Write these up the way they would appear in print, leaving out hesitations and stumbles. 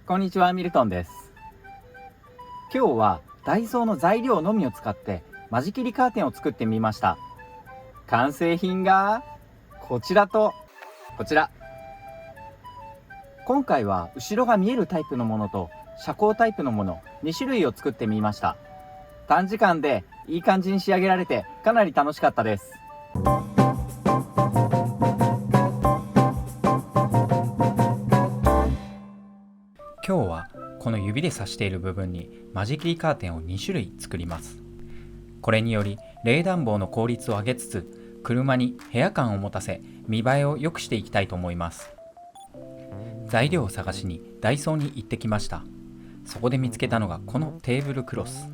こんにちは、ミルトンです。今日はダイソーの材料のみを使って間仕切りカーテンを作ってみました。完成品がこちらとこちら。今回は後ろが見えるタイプのものと遮光タイプのもの2種類を作ってみました。短時間でいい感じに仕上げられてかなり楽しかったです。今日はこの指で指している部分に間仕切りカーテンを2種類作ります。これにより冷暖房の効率を上げつつ車に部屋感を持たせ見栄えを良くしていきたいと思います。材料を探しにダイソーに行ってきました。そこで見つけたのがこのテーブルクロス。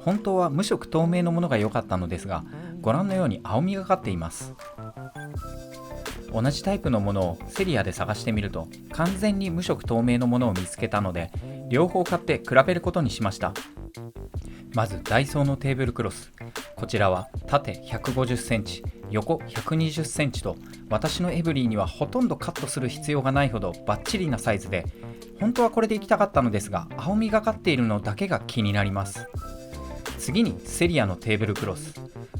本当は無色透明のものが良かったのですが、ご覧のように青みがかっています。同じタイプのものをセリアで探してみると完全に無色透明のものを見つけたので、両方買って比べることにしました。まずダイソーのテーブルクロス。こちらは縦150センチ、横120センチと私のエブリーにはほとんどカットする必要がないほどバッチリなサイズで、本当はこれでいきたかったのですが、青みがかっているのだけが気になります。次にセリアのテーブルクロス。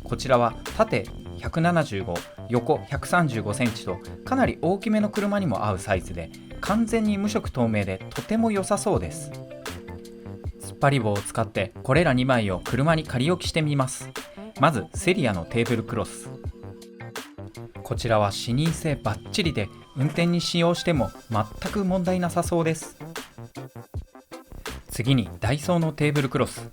こちらは縦175、横135センチとかなり大きめの車にも合うサイズで、完全に無色透明でとても良さそうです。突っ張り棒を使ってこれら2枚を車に仮置きしてみます。まずセリアのテーブルクロス。こちらは視認性バッチリで運転に使用しても全く問題なさそうです。次にダイソーのテーブルクロス。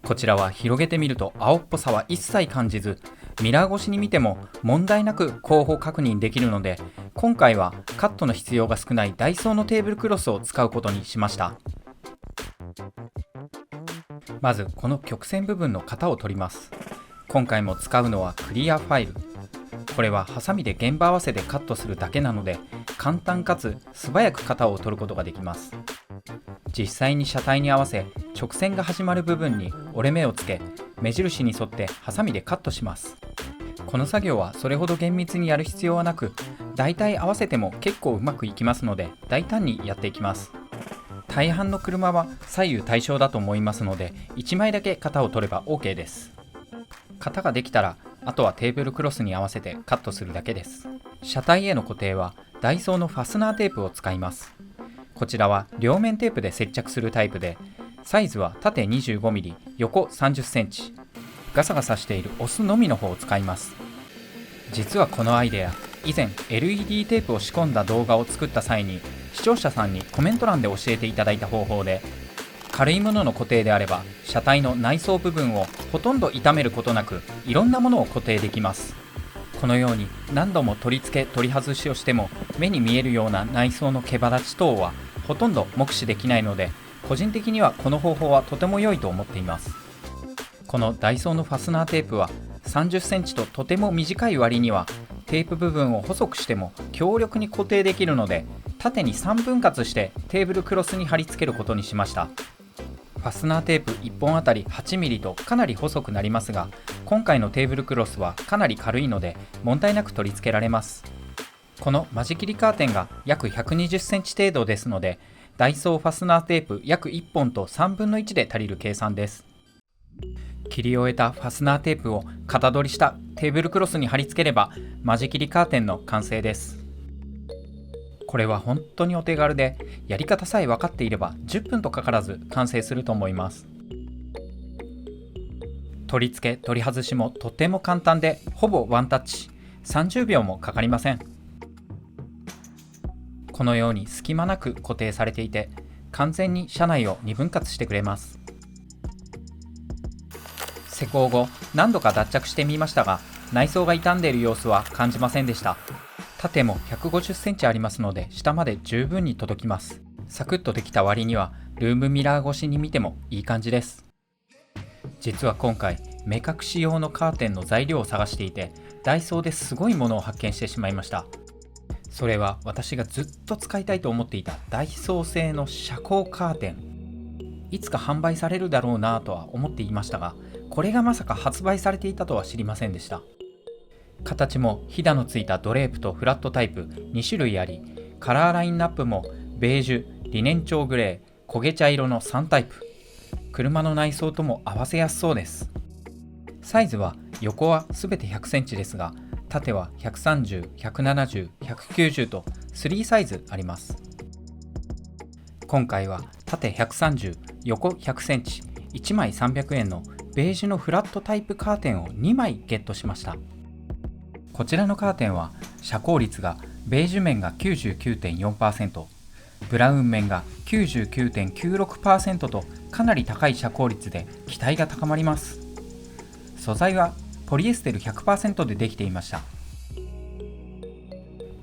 こちらは広げてみると青っぽさは一切感じず、ミラー越しに見ても問題なく後方確認できるので、今回はカットの必要が少ないダイソーのテーブルクロスを使うことにしました。まずこの曲線部分の型を取ります。今回も使うのはクリアファイル。これはハサミで現場合わせでカットするだけなので、簡単かつ素早く型を取ることができます。実際に車体に合わせ直線が始まる部分に折れ目をつけ、目印に沿ってハサミでカットします。この作業はそれほど厳密にやる必要はなく、大体合わせても結構うまくいきますので大胆にやっていきます。大半の車は左右対称だと思いますので、1枚だけ型を取れば OK です。型ができたらあとはテーブルクロスに合わせてカットするだけです。車体への固定はダイソーのファスナーテープを使います。こちらは両面テープで接着するタイプで、サイズは縦 25mm、横 30cm。ガサガサしているオスのみの方を使います。実はこのアイデア、以前 LED テープを仕込んだ動画を作った際に視聴者さんにコメント欄で教えていただいた方法で、軽いものの固定であれば車体の内装部分をほとんど傷めることなくいろんなものを固定できます。このように何度も取り付け取り外しをしても目に見えるような内装の毛羽立ち等はほとんど目視できないので、個人的にはこの方法はとても良いと思っています。このダイソーのファスナーテープは30センチととても短い割には、テープ部分を細くしても強力に固定できるので、縦に3分割してテーブルクロスに貼り付けることにしました。ファスナーテープ1本あたり 8mm とかなり細くなりますが、今回のテーブルクロスはかなり軽いので問題なく取り付けられます。この間仕切りカーテンが約120センチ程度ですので、ダイソーファスナーテープ約1本と3分の1で足りる計算です。切り終えたファスナーテープを型取りしたテーブルクロスに貼り付ければ間仕切りカーテンの完成です。これは本当にお手軽で、やり方さえ分かっていれば10分とかからず完成すると思います。取り付け取り外しもとても簡単で、ほぼワンタッチ、30秒もかかりません。このように隙間なく固定されていて、完全に車内を2分割してくれます。施工後何度か脱着してみましたが、内装が傷んでいる様子は感じませんでした。縦も150センチありますので下まで十分に届きます。サクッとできた割にはルームミラー越しに見てもいい感じです。実は今回目隠し用のカーテンの材料を探していて、ダイソーですごいものを発見してしまいました。それは私がずっと使いたいと思っていたダイソー製の遮光カーテン。いつか販売されるだろうなとは思っていましたが、これがまさか発売されていたとは知りませんでした。形もひだのついたドレープとフラットタイプ2種類あり、カラーラインナップもベージュ、リネン調グレー、焦げ茶色の3タイプ。車の内装とも合わせやすそうです。サイズは横はすべて100センチですが、縦は130、170、190と3サイズあります。今回は縦130、横100センチ、1枚300円のベージュのフラットタイプカーテンを2枚ゲットしました。こちらのカーテンは遮光率がベージュ面が 99.4%、ブラウン面が 99.96% とかなり高い遮光率で期待が高まります。素材はポリエステル 100% でできていました。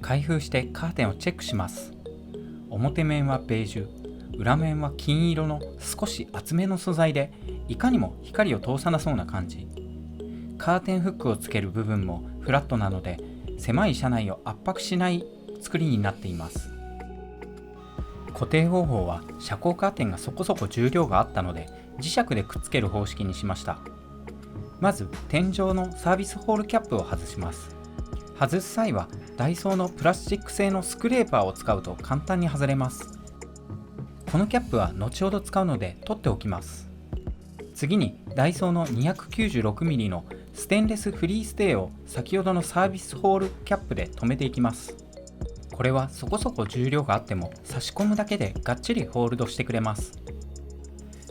開封してカーテンをチェックします。表面はベージュ、裏面は金色の少し厚めの素材で、いかにも光を通さなそうな感じ。カーテンフックをつける部分もフラットなので、狭い車内を圧迫しない作りになっています。固定方法は遮光カーテンがそこそこ重量があったので、磁石でくっつける方式にしました。まず天井のサービスホールキャップを外します。外す際はダイソーのプラスチック製のスクレーパーを使うと簡単に外れます。このキャップは後ほど使うので取っておきます。次にダイソーの 296mm のステンレスフリーステーを先ほどのサービスホールキャップで留めていきます。これはそこそこ重量があっても差し込むだけでがっちりホールドしてくれます。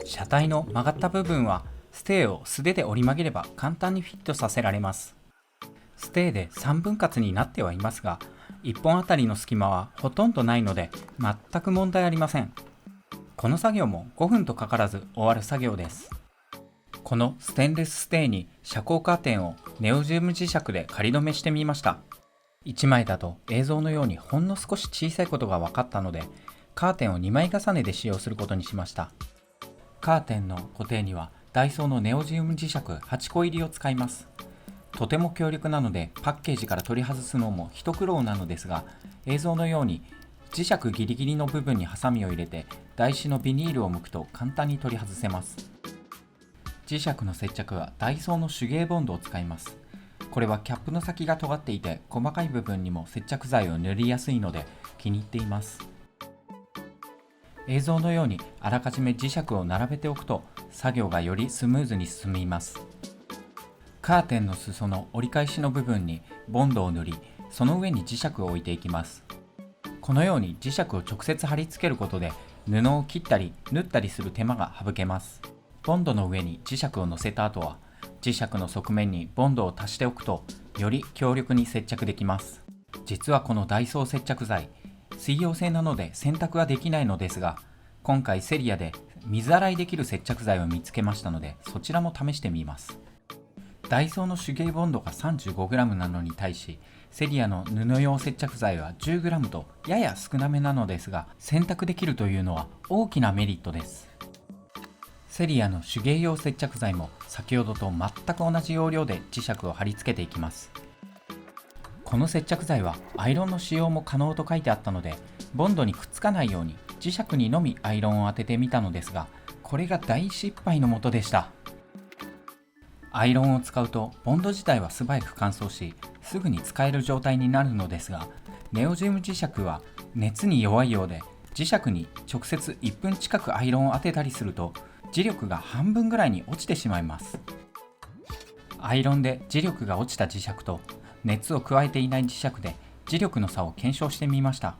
車体の曲がった部分はステーを素手で折り曲げれば簡単にフィットさせられます。ステーで3分割になってはいますが、1本あたりの隙間はほとんどないので全く問題ありません。この作業も5分とかからず終わる作業です。このステンレスステーに遮光カーテンをネオジウム磁石で仮止めしてみました。1枚だと映像のようにほんの少し小さいことが分かったので、カーテンを2枚重ねで使用することにしました。カーテンの固定にはダイソーのネオジウム磁石8個入りを使います。とても強力なのでパッケージから取り外すのも一苦労なのですが、映像のように磁石ギリギリの部分にハサミを入れて台紙のビニールを剥くと簡単に取り外せます。磁石の接着はダイソーの手芸ボンドを使います。これはキャップの先が尖っていて細かい部分にも接着剤を塗りやすいので気に入っています。映像のようにあらかじめ磁石を並べておくと作業がよりスムーズに進みます。カーテンの裾の折り返しの部分にボンドを塗り、その上に磁石を置いていきます。このように磁石を直接貼り付けることで布を切ったり縫ったりする手間が省けます。ボンドの上に磁石を乗せた後は磁石の側面にボンドを足しておくとより強力に接着できます。実はこのダイソー接着剤、水溶性なので洗濯はできないのですが、今回セリアで水洗いできる接着剤を見つけましたので、そちらも試してみます。ダイソーの手芸ボンドが 35g なのに対し、セリアの布用接着剤は 10g とやや少なめなのですが、洗濯できるというのは大きなメリットです。セリアの手芸用接着剤も先ほどと全く同じ要領で磁石を貼り付けていきます。この接着剤はアイロンの使用も可能と書いてあったので、ボンドにくっつかないように磁石にのみアイロンを当ててみたのですが、これが大失敗のもとでした。アイロンを使うとボンド自体は素早く乾燥し、すぐに使える状態になるのですが、ネオジウム磁石は熱に弱いようで、磁石に直接1分近くアイロンを当てたりすると磁力が半分ぐらいに落ちてしまいます。アイロンで磁力が落ちた磁石と熱を加えていない磁石で磁力の差を検証してみました。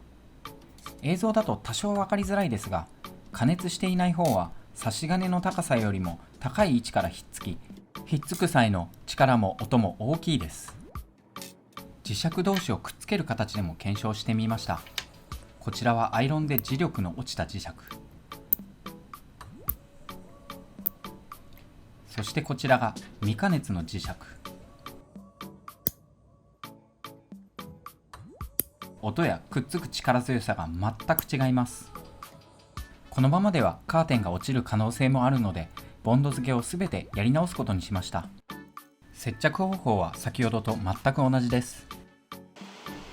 映像だと多少分かりづらいですが、加熱していない方は差し金の高さよりも高い位置からひっつき、ひっつく際の力も音も大きいです。磁石同士をくっつける形でも検証してみました。こちらはアイロンで磁力の落ちた磁石、そしてこちらが未加熱の磁石。音やくっつく力強さが全く違います。このままではカーテンが落ちる可能性もあるので、ボンド付けをすべてやり直すことにしました。接着方法は先ほどと全く同じです。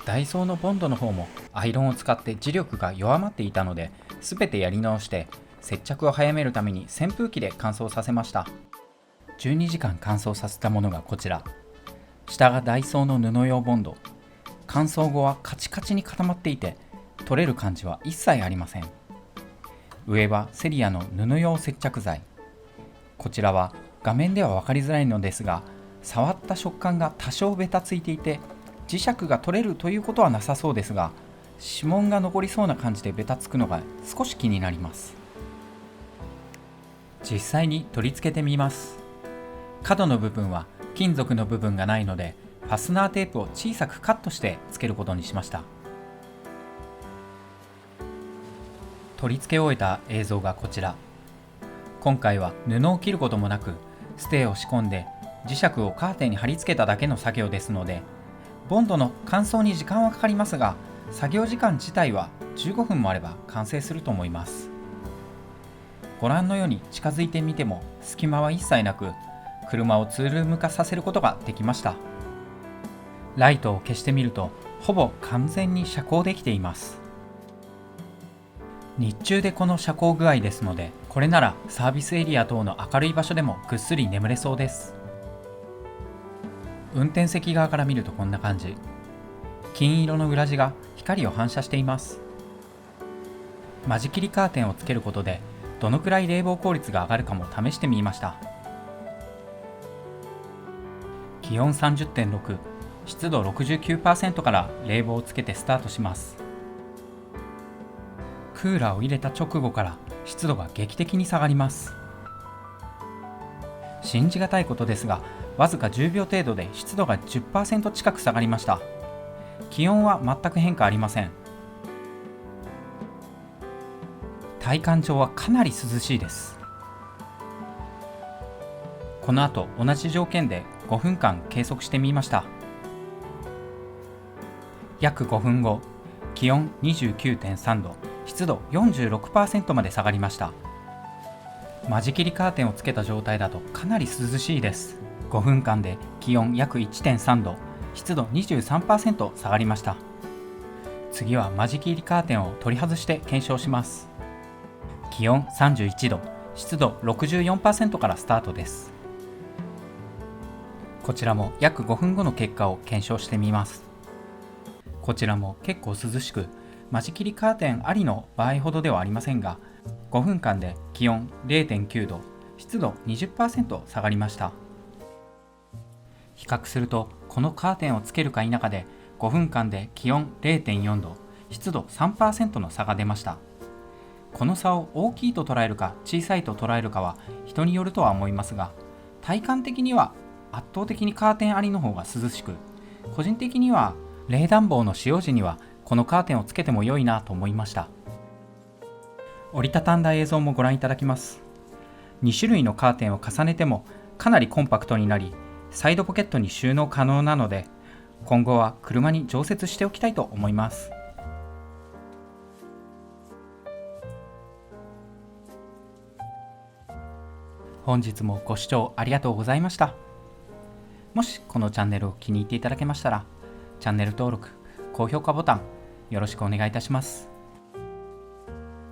ダイソーのボンドの方もアイロンを使って磁力が弱まっていたので、すべてやり直して接着を早めるために扇風機で乾燥させました。12時間乾燥させたものがこちら。下がダイソーの布用ボンド。乾燥後はカチカチに固まっていて、取れる感じは一切ありません。上はセリアの布用接着剤。こちらは画面では分かりづらいのですが、触った食感が多少ベタついていて、磁石が取れるということはなさそうですが、指紋が残りそうな感じでベタつくのが少し気になります。実際に取り付けてみます。角の部分は金属の部分がないので、ファスナーテープを小さくカットしてつけることにしました。取り付け終えた映像がこちら。今回は布を切ることもなく、ステーを仕込んで磁石をカーテンに貼り付けただけの作業ですので、ボンドの乾燥に時間はかかりますが、作業時間自体は15分もあれば完成すると思います。ご覧のように近づいてみても隙間は一切なく、車をツールーム化させることができました。ライトを消してみると、ほぼ完全に遮光できています。日中でこの遮光具合ですので、これならサービスエリア等の明るい場所でもぐっすり眠れそうです。運転席側から見るとこんな感じ。金色の裏地が光を反射しています。間仕切りカーテンをつけることで、どのくらい冷房効率が上がるかも試してみました。気温 30.6、湿度 69% から冷房をつけてスタートします。クーラーを入れた直後から湿度が劇的に下がります。信じがたいことですが、わずか10秒程度で湿度が 10% 近く下がりました。気温は全く変化ありません。体感上はかなり涼しいです。この後同じ条件で5分間計測してみました。約5分後、気温 29.3 度、湿度 46% まで下がりました。間仕切りカーテンをつけた状態だとかなり涼しいです。5分間で気温約 1.3 度、湿度 23% 下がりました。次は間仕切りカーテンを取り外して検証します。気温31度、湿度 64% からスタートです。こちらも約5分後の結果を検証してみます。こちらも結構涼しく、間仕切りカーテンありの場合ほどではありませんが、5分間で気温 0.9 度、湿度 20% 下がりました。比較すると、このカーテンをつけるか否かで5分間で気温 0.4 度、湿度 3% の差が出ました。この差を大きいと捉えるか小さいと捉えるかは人によるとは思いますが、体感的には圧倒的にカーテンありの方が涼しく、個人的には冷暖房の使用時にはこのカーテンをつけても良いなと思いました。折りたたんだ映像もご覧いただきます。2種類のカーテンを重ねてもかなりコンパクトになり、サイドポケットに収納可能なので、今後は車に常設しておきたいと思います。本日もご視聴ありがとうございました。もしこのチャンネルを気に入っていただけましたら、チャンネル登録、高評価ボタンよろしくお願いいたします。